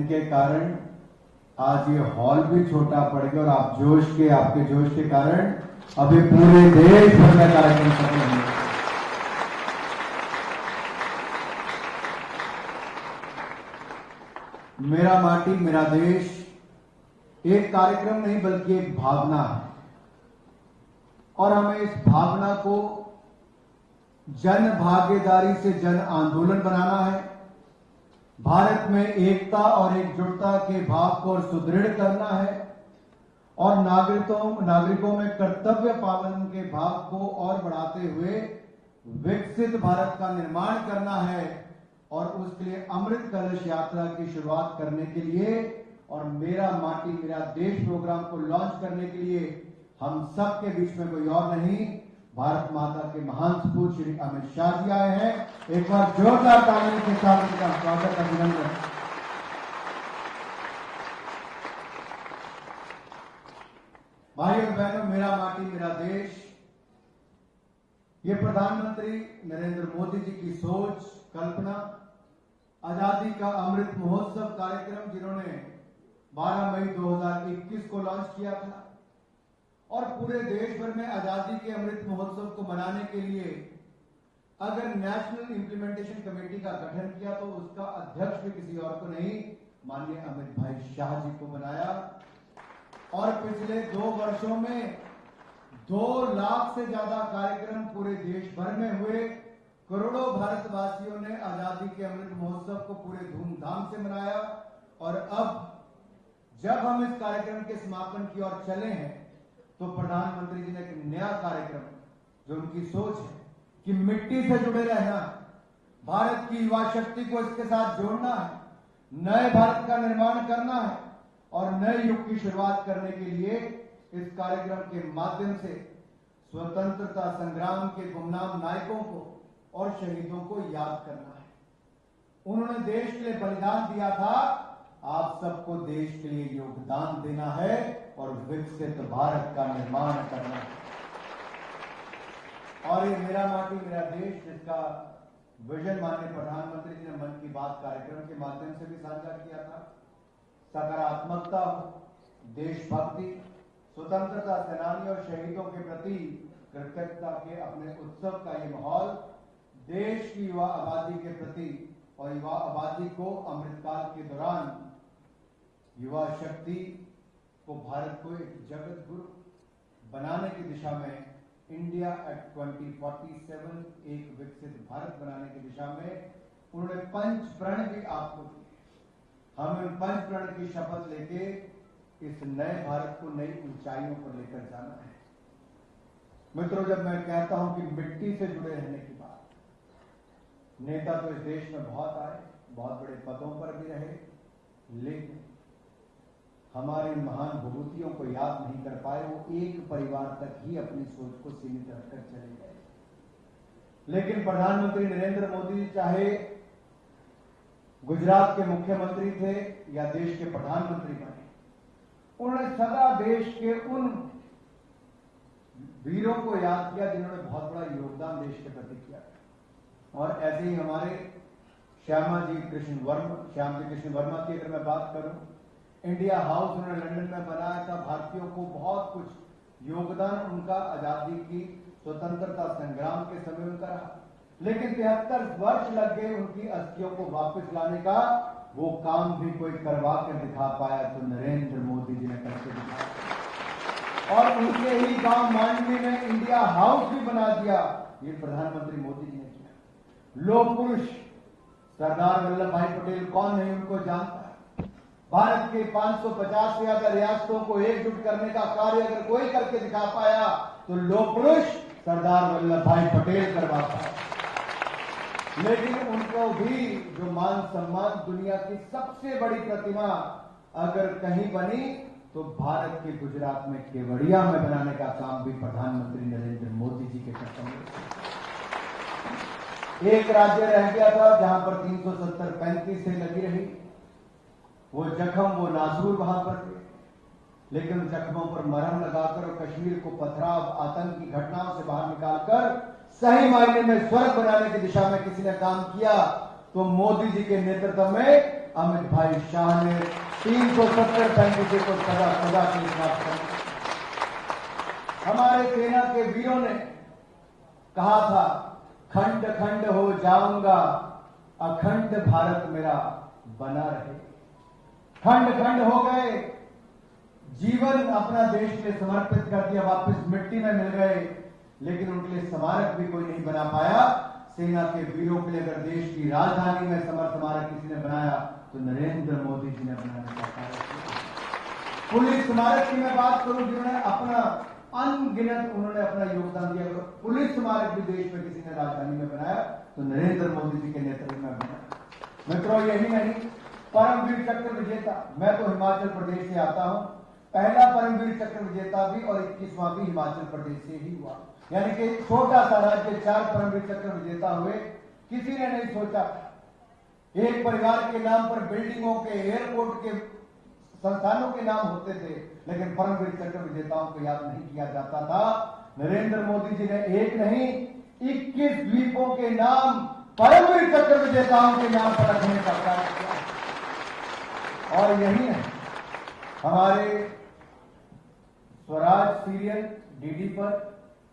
जिनके कारण आज ये हॉल भी छोटा पड़ गया और आपके जोश के कारण अभी पूरे देश भर में कार्यक्रम सफल होंगे। मेरा माटी मेरा देश एक कार्यक्रम नहीं बल्कि एक भावना है और हमें इस भावना को जन भागीदारी से जन आंदोलन बनाना है। भारत में एकता और एकजुटता के भाव को सुदृढ़ करना है और नागरिकों में कर्तव्य पालन के भाव को और बढ़ाते हुए विकसित भारत का निर्माण करना है और उसके लिए अमृत कलश यात्रा की शुरुआत करने के लिए और मेरा माटी मेरा देश प्रोग्राम को लॉन्च करने के लिए हम सब के बीच में कोई और नहीं, भारत माता के महान सपूत श्री अमित शाह जी आए हैं। एक बार जोरदार तालियों के साथ उनका स्वागत अभिनंदन। भाइयों बहनों, मेरा माटी मेरा देश ये प्रधानमंत्री नरेंद्र मोदी जी की सोच कल्पना आजादी का अमृत महोत्सव कार्यक्रम जिन्होंने 12 मई 2021 को लॉन्च किया था और पूरे देश भर में आजादी के अमृत महोत्सव को मनाने के लिए अगर नेशनल इंप्लीमेंटेशन कमेटी का गठन किया तो उसका अध्यक्ष भी किसी और को नहीं, माननीय अमित भाई शाह जी को बनाया और पिछले 2 वर्षों में 2 लाख से ज्यादा कार्यक्रम पूरे देश भर में हुए। करोड़ों भारतवासियों ने आजादी के अमृत महोत्सव को पूरे धूमधाम से मनाया और अब जब हम इस कार्यक्रम के समापन की ओर चले हैं तो प्रधानमंत्री जी ने एक नया कार्यक्रम जो उनकी सोच है कि मिट्टी से जुड़े रहना, भारत की युवा शक्ति को इसके साथ जोड़ना है, नए भारत का निर्माण करना है और नए युग की शुरुआत करने के लिए इस कार्यक्रम के माध्यम से स्वतंत्रता संग्राम के गुमनाम नायकों को और शहीदों को याद करना है। उन्होंने देश के लिए बलिदान दिया था, आप सबको देश के लिए योगदान देना है और विकसित भारत का निर्माण करना है। और ये मेरा माटी मेरा देश जिसका विजन माननीय प्रधानमंत्री जी ने मन की बात कार्यक्रम के माध्यम से भी साझा किया था, सकारात्मकता, देशभक्ति, स्वतंत्रता सेनानी और शहीदों के प्रति कृतज्ञता के अपने उत्सव का ये माहौल देश की युवा आबादी के प्रति और युवा आबादी को अमृतकाल के दौरान युवा शक्ति को भारत को एक जगत गुरु बनाने की दिशा में इंडिया एट 2047 एक विकसित भारत बनाने की दिशा में उन्होंने 5 प्रण भी आपको दिए। हमें उन 5 प्रण की शपथ लेके इस नए भारत को नई ऊंचाइयों पर लेकर जाना है। मित्रों, जब मैं कहता हूं कि मिट्टी से जुड़े रहने की बात, नेता तो इस देश में बहुत आए, बहुत बड़े पदों पर भी रहे, लेकिन हमारे महान विभूतियों को याद नहीं कर पाए। वो एक परिवार तक ही अपनी सोच को सीमित रखकर चले गए। लेकिन प्रधानमंत्री नरेंद्र मोदी जी चाहे गुजरात के मुख्यमंत्री थे या देश के प्रधानमंत्री बने, उन्होंने सदा देश के उन वीरों को याद किया जिन्होंने बहुत बड़ा योगदान देश के प्रति किया। और ऐसे ही हमारे श्याम जी कृष्ण वर्मा की अगर मैं बात करूं, इंडिया हाउस उन्होंने लंदन में बनाया था। भारतीयों को बहुत कुछ योगदान उनका आजादी की स्वतंत्रता संग्राम के समय उनका रहा, लेकिन 73 वर्ष लग गए उनकी अस्थियों को वापस लाने का। वो काम भी कोई करवा कर दिखा पाया तो नरेंद्र मोदी जी ने करके दिखाया और उनके ही गांव मांडवी में इंडिया हाउस भी बना दिया। ये प्रधानमंत्री मोदी जी ने किया। लोक पुरुष सरदार वल्लभ भाई पटेल कौन नहीं, उनको जानता है। भारत के 550 से ज्यादा रियासतों को एकजुट करने का कार्य अगर कोई करके दिखा पाया तो लोक पुरुष सरदार वल्लभ भाई पटेल करवा पाया। लेकिन उनको भी जो मान सम्मान दुनिया की सबसे बड़ी प्रतिमा अगर कहीं बनी तो भारत के गुजरात में केवड़िया में बनाने का काम भी प्रधानमंत्री नरेंद्र मोदी जी के करते हैं। एक राज्य रह गया था जहां पर 370-35 से लगी रही, वो जख्म वो नासूर वहां पर थे, लेकिन जख्मों पर मरहम लगाकर और कश्मीर को पथराव आतंक की घटनाओं से बाहर निकालकर सही मायने में स्वर्ग बनाने की दिशा में किसी ने काम किया तो मोदी जी के नेतृत्व में अमित भाई शाह ने 370 पैंतीसे को सजा के साथ कर। हमारे सेना के वीरों ने कहा था, खंड खंड हो जाऊंगा, अखंड भारत मेरा बना रहे। खंड खंड हो गए, जीवन अपना देश के लिए समर्पित कर दिया, वापस मिट्टी में मिल गए, लेकिन उनके लिए स्मारक भी कोई नहीं बना पाया। सेना के वीरों के लिए अगर देश की राजधानी में समर स्मारक किसी ने बनाया तो नरेंद्र मोदी जी ने बनाने का कार्य किया। पुलिस स्मारक की मैं बात करूं, जिन्होंने अपना अनगिनत उन्होंने अपना योगदान दिया। पुलिस स्मारक भी देश में किसी ने राजधानी में बनाया तो नरेंद्र मोदी जी के नेतृत्व में बनाया। मित्रों, यही नहीं, परमवीर चक्र विजेता, मैं तो हिमाचल प्रदेश से आता हूं, पहला परमवीर चक्र विजेता भी और 21वां भी हिमाचल प्रदेश से ही हुआ। यानी कि छोटा सा राज्य 4 परमवीर चक्र विजेता हुए। किसी ने नहीं सोचा एक परिवार के नाम पर बिल्डिंगों के, एयरपोर्ट के, संस्थानों के नाम होते थे, लेकिन परमवीर चक्र विजेताओं को याद नहीं किया जाता था। नरेंद्र मोदी जी ने एक नहीं 21 द्वीपों के नाम परमवीर चक्र विजेताओं के नाम पर रखने का कार्य किया। और यही है, हमारे स्वराज सीरियल डीडी पर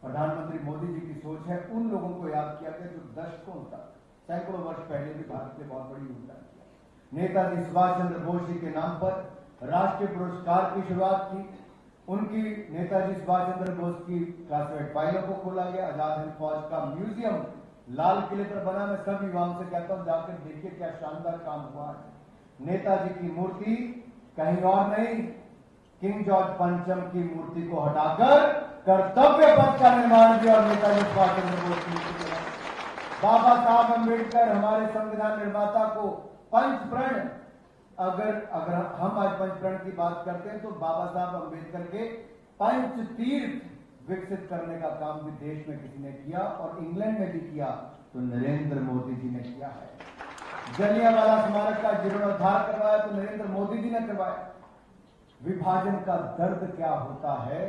प्रधानमंत्री मोदी जी की सोच है, उन लोगों को याद किया गया जो दशकों तक, सैकड़ों वर्ष पहले भी भारत के बहुत बड़ी योगदान किया। नेताजी सुभाष चंद्र बोस जी के नाम पर राष्ट्रीय पुरस्कार की शुरुआत की। उनकी नेताजी सुभाष चंद्र बोस की क्लासिफाइड फाइलों को खोला गया। आजाद हिंद फौज का म्यूजियम लाल किले पर बना। मैं सब युवाओं से कहता हूं, जाकर देखिए क्या शानदार काम हुआ है। नेताजी की मूर्ति कहीं और नहीं, किंग जॉर्ज पंचम की मूर्ति को हटाकर कर्तव्य पथ का निर्माण किया और नेताजी सुभाष चंद्र बोस की मूर्ति बनाई। बाबा साहब अम्बेडकर हमारे संविधान निर्माता को पंचप्रण, अगर हम आज पंचप्रण की बात करते हैं तो बाबा साहब अम्बेडकर के पंच तीर्थ विकसित करने का काम भी देश में किसी ने किया और इंग्लैंड में भी किया तो नरेंद्र मोदी जी ने किया है। जलियांवाला स्मारक का जीर्णोद्धार करवाया तो नरेंद्र मोदी जी ने करवाया। विभाजन का दर्द क्या होता है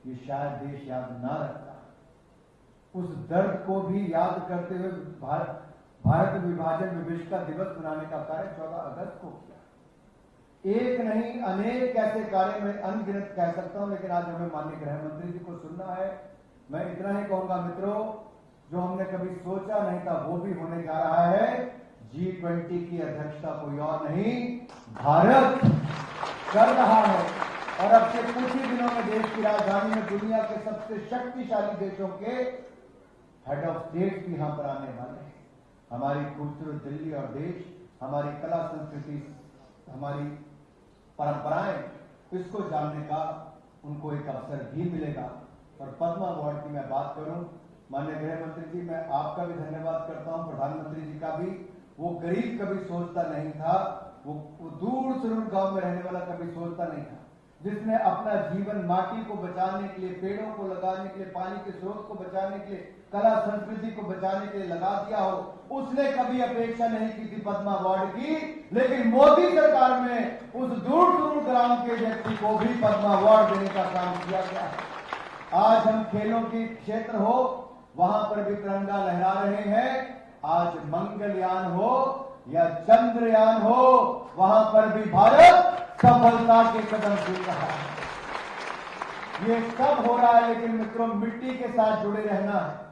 ये शायद देश याद ना रखता। उस दर्द को भी याद करते हुए भारत विभाजन विश्व का दिवस मनाने का कार्य 14 अगस्त को किया। एक नहीं अनेक ऐसे कार्य में अनगिनत कह सकता हूं, लेकिन आज हमें माननीय गृह मंत्री जी को सुनना है। मैं इतना ही कहूंगा मित्रों, जो हमने कभी सोचा नहीं था वो भी होने जा रहा है। G20 की अध्यक्षता कोई और नहीं, भारत कर रहा है। और अब से कुछ ही दिनों में देश की राजधानी में दुनिया के सबसे शक्तिशाली देशों के हेड ऑफ स्टेट भी यहां पर आने वाले हैं। हमारी खूबसूरत दिल्ली और देश, हमारी कला संस्कृति, हमारी परंपराएं, इसको जानने का उनको एक अवसर भी मिलेगा। और पद्म अवार्ड की मैं बात करूं, माननीय गृह मंत्री जी, मैं आपका भी धन्यवाद करता हूं, प्रधानमंत्री जी का भी। वो गरीब कभी सोचता नहीं था, वो दूर सुदूर गांव में रहने वाला कभी सोचता नहीं था, जिसने अपना जीवन माटी को बचाने के लिए, पेड़ों को लगाने के लिए, पानी के स्रोत को बचाने के लिए, कला संस्कृति को बचाने के लिए लगा दिया हो, उसने कभी अपेक्षा नहीं की थी पद्म अवार्ड की। लेकिन मोदी सरकार में उस दूर सुदूर ग्राम के व्यक्ति को भी पद्म अवार्ड देने का काम किया गया है। आज हम खेलों के क्षेत्र हो, वहां पर भी तिरंगा लहरा रहे हैं। आज मंगलयान हो या चंद्रयान हो, वहां पर भी भारत सफलता के कदम चल रहा है। ये सब हो रहा है, लेकिन मित्रों मिट्टी के साथ जुड़े रहना है।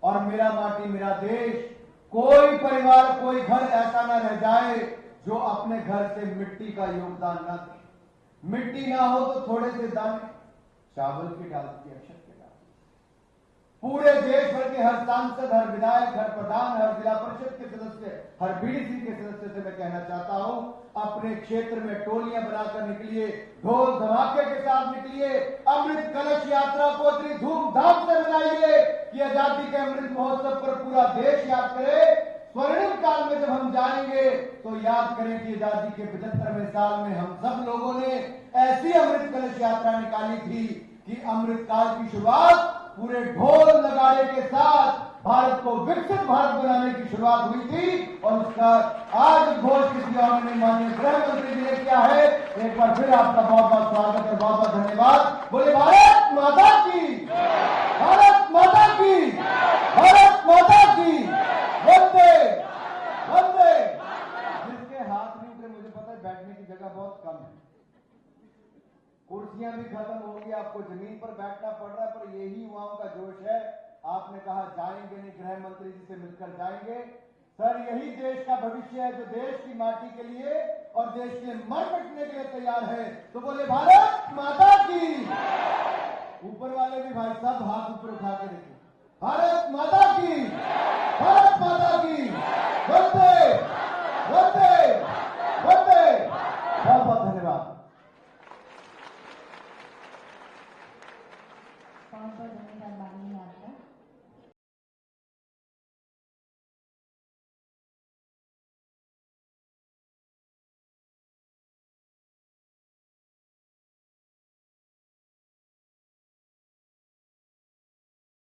और मेरा माटी मेरा देश, कोई परिवार, कोई घर ऐसा ना रह जाए जो अपने घर से मिट्टी का योगदान ना दे। मिट्टी ना हो तो थोड़े से दाने चावल के डाल के, अक्षत के डाल। पूरे देश भर के हर सांसद, हर विधायक, हर प्रधान, हर जिला परिषद के सदस्य, हर बीडीसी के सदस्य से मैं कहना चाहता हूं, अपने क्षेत्र में टोलियां बनाकर निकलिए, ढोल धमाके के साथ निकलिए, अमृत कलश यात्रा को इतनी धूमधाम से मनाइए कि आजादी के अमृत महोत्सव पर पूरा देश याद करे। स्वर्णिम काल में जब हम जाएंगे तो याद करें कि आजादी के 75वें साल में हम सब लोगों ने ऐसी अमृत कलश यात्रा निकाली थी कि अमृत काल की शुरुआत पूरे ढोल नगाड़े के साथ भारत को विकसित भारत बनाने की शुरुआत हुई थी। और उसका आज घोष किसी और ने, माननीय गृह मंत्री जी ने किया है। एक बार फिर आपका बहुत बहुत स्वागत और बहुत बहुत धन्यवाद। बोले भारत माता की, भारत माता की, भारत माता की, वंदे वंदे। कुर्सियां भी खत्म होगी, आपको जमीन पर बैठना पड़ रहा है, पर यही युवाओं का जोश है। आपने कहा जाएंगे नहीं, गृह मंत्री जी से मिलकर जाएंगे। सर, यही देश का भविष्य है, जो देश की माटी के लिए और देश के लिए मर मिटने के लिए तैयार है। तो बोले भारत माता की। ऊपर वाले भी भाई साहब हाथ ऊपर उठा के रखे। भारत